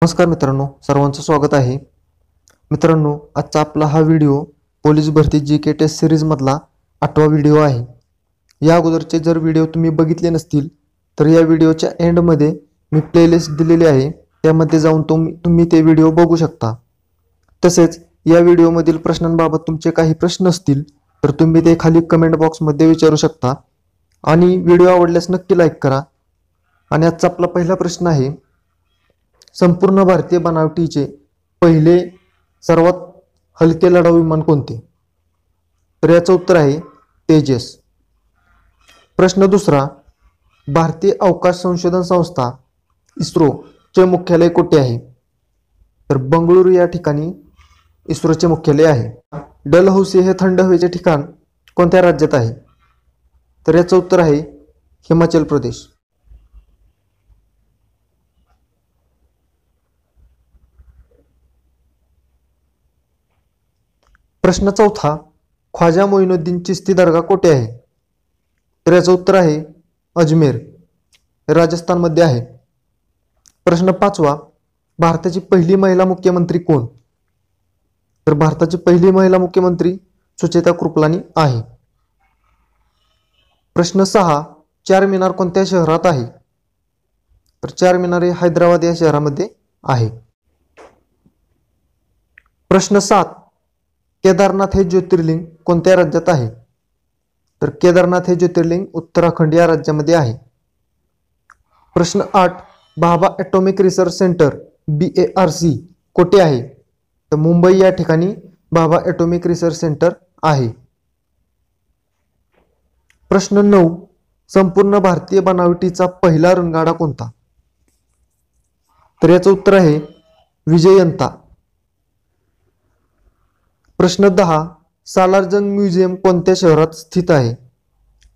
नमस्कार मित्रांनो, सर्वांचं स्वागत आहे. मित्रांनो, आजचा आपला हा व्हिडिओ पोलीस भरती जीके टेस्ट सिरीज मधला 8वा व्हिडिओ आहे. या अगोदरचे जर व्हिडिओ तुम्ही बघितले नसतील तर या व्हिडिओच्या एंड मध्ये मी प्लेलिस्ट दिलेली आहे, त्यामध्ये जाऊन तुम्ही ते व्हिडिओ बघू शकता. तसेच या व्हिडिओ मधील प्रश्नांबाबत तुमचे काही प्रश्न असतील तर तुम्ही ते खाली कमेंट बॉक्स मध्ये विचारू शकता आणि व्हिडिओ आवडल्यास नक्की लाईक करा. आणि आजचा आपला पहिला प्रश्न आहे, संपूर्ण भारतीय बनावटीचे पहिले सर्वात हलके लढाऊ विमान कोणते? तर याचं उत्तर आहे तेजस. प्रश्न दुसरा, भारतीय अवकाश संशोधन संस्था इस्रो चे मुख्यालय कुठे आहे? तर बंगळुरू या ठिकाणी इस्रोचे मुख्यालय आहे. डलहौसी हे थंड हवेचे ठिकाण कोणत्या राज्यात आहे? तर याचं उत्तर आहे हिमाचल प्रदेश. प्रश्न चौथा, ख्वाजा मोइनुद्दीन चिश्ती दर्गा कोठे आहे? तर याचं उत्तर आहे अजमेर, राजस्थान मध्ये आहे. प्रश्न पाचवा, भारताची पहिली महिला मुख्यमंत्री कोण? तर भारताची पहिली महिला मुख्यमंत्री सुचेता कृपलानी आहे. प्रश्न सहा, चार मिनार कोणत्या शहरात आहे? तर चार मिनार हे हैदराबाद या शहरामध्ये आहे. प्रश्न सात, केदारनाथ हे ज्योतिर्लिंग कोणत्या राज्यात आहे? तर केदारनाथ हे ज्योतिर्लिंग उत्तराखंड या राज्यामध्ये आहे. प्रश्न 8, Bhabha atomic research centre BARC कोठे आहे? तर मुंबई या ठिकाणी भाभा ॲटॉमिक रिसर्च सेंटर आहे. प्रश्न 9, संपूर्ण भारतीय बनावटीचा पहिला रणगाडा कोणता? तर याचं उत्तर आहे विजयंता. प्रश्न 10, सालारजंग म्युझियम कोणत्या शहरात स्थित आहे?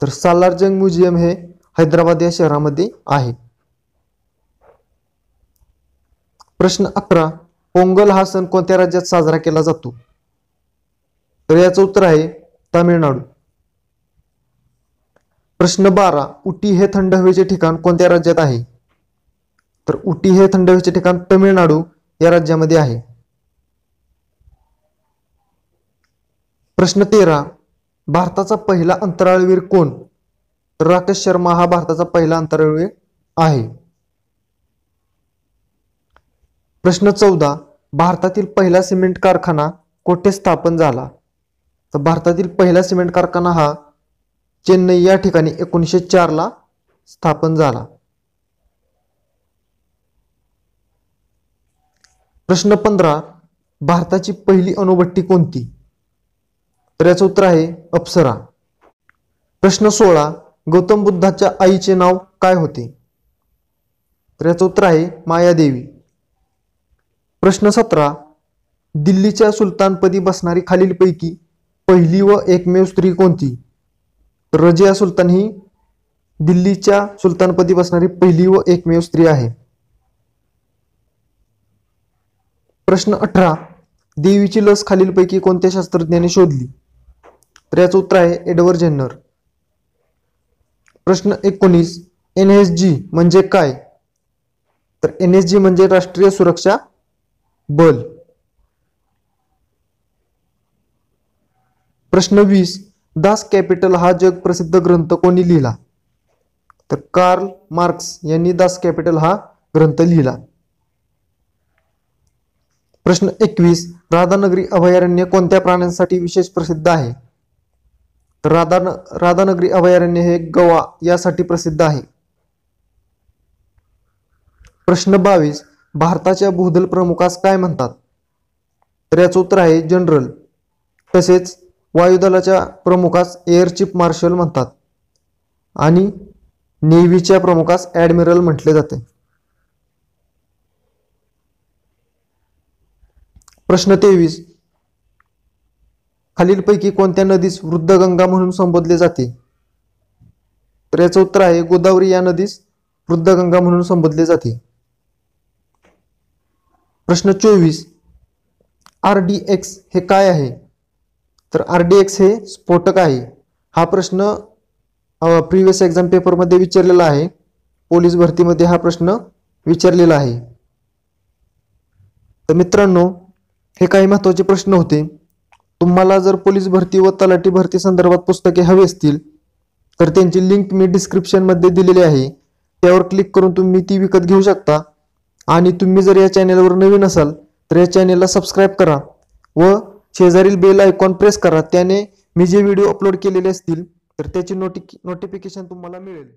तर सालारजंग म्युझियम हे हैदराबाद या शहरामध्ये आहे. प्रश्न 11, पोंगल हा सण कोणत्या राज्यात साजरा केला जातो? तर याचं उत्तर आहे तामिळनाडू. प्रश्न 12, उटी हे थंड हवेचे ठिकाण कोणत्या राज्यात आहे? तर उटी हे थंड हवेचे ठिकाण तामिळनाडू या राज्यामध्ये आहे. प्रश्न 13, भारताचा पहिला अंतराळवीर कोण? तर राकेश शर्मा हा भारताचा पहिला अंतराळवीर आहे. प्रश्न 14, भारतातील पहिला सिमेंट कारखाना कोठे स्थापन झाला? तर भारतातील पहिला सिमेंट कारखाना हा चेन्नई या ठिकाणी 1904 ला स्थापन झाला. प्रश्न 15, भारताची पहिली अणुभट्टी कोणती? तर याचं उत्तर आहे अप्सरा. प्रश्न 16, गौतम बुद्धाच्या आईचे नाव काय होते? तर याचं उत्तर आहे मायादेवी. प्रश्न 17, दिल्लीच्या सुलतानपदी बसणारी खालीलपैकी पहिली व एकमेव स्त्री कोणती? तर रजिया सुलतान ही दिल्लीच्या सुलतानपदी बसणारी पहिली व एकमेव स्त्री आहे. प्रश्न 18, देवीची लस खालीलपैकी कोणत्या शास्त्रज्ञाने शोधली? तर याचं उत्तर आहे एडवर्ड जेन्नर. प्रश्न 19, NSG म्हणजे काय? तर NSG म्हणजे राष्ट्रीय सुरक्षा बल. प्रश्न 20, दास कॅपिटल हा जगप्रसिद्ध ग्रंथ कोणी लिहिला? तर कार्ल मार्क्स यांनी दास कॅपिटल हा ग्रंथ लिहिला. प्रश्न 21, राधानगरी अभयारण्य कोणत्या प्राण्यांसाठी विशेष प्रसिद्ध आहे? तर राधानगरी अभयारण्य हे गवा यासाठी प्रसिद्ध आहे. प्रश्न 22, भारताच्या भूदल प्रमुखास काय म्हणतात? तर याचं उत्तर आहे जनरल. तसेच वायुदलाच्या प्रमुखास एअर चीफ मार्शल म्हणतात आणि नेव्हीच्या प्रमुखास ॲडमिरल म्हटले जाते. प्रश्न 23, खालीलपैकी कोणत्या नदीस वृद्धगंगा म्हणून संबोधले जाते? तर याचं उत्तर आहे गोदावरी या नदीस वृद्धगंगा म्हणून संबोधले जाते. प्रश्न 24, RDX हे काय आहे? तर RDX हे स्फोटक आहे. हा प्रश्न प्रीवियस एक्झाम पेपर मध्ये विचारलेला आहे. पोलीस भरतीमध्ये हा प्रश्न विचारलेला आहे. तर मित्रांनो, हे काही महत्त्वाचे प्रश्न होते. तुम्हाला जर पोलीस भरती व तलाठी भरती संदर्भात पुस्तके हवी असतील तर त्यांची लिंक मी डिस्क्रिप्शनमध्ये दिलेली आहे. त्यावर क्लिक करून तुम्ही ती विकत घेऊ शकता. आणि तुम्ही जर या चॅनेलवर नवीन असाल तर या चॅनेलला सबस्क्राईब करा व शेजारील बेल आयकॉन प्रेस करा. त्याने मी जे व्हिडिओ अपलोड केलेले असतील तर त्याची नोटिफिकेशन तुम्हाला मिळेल.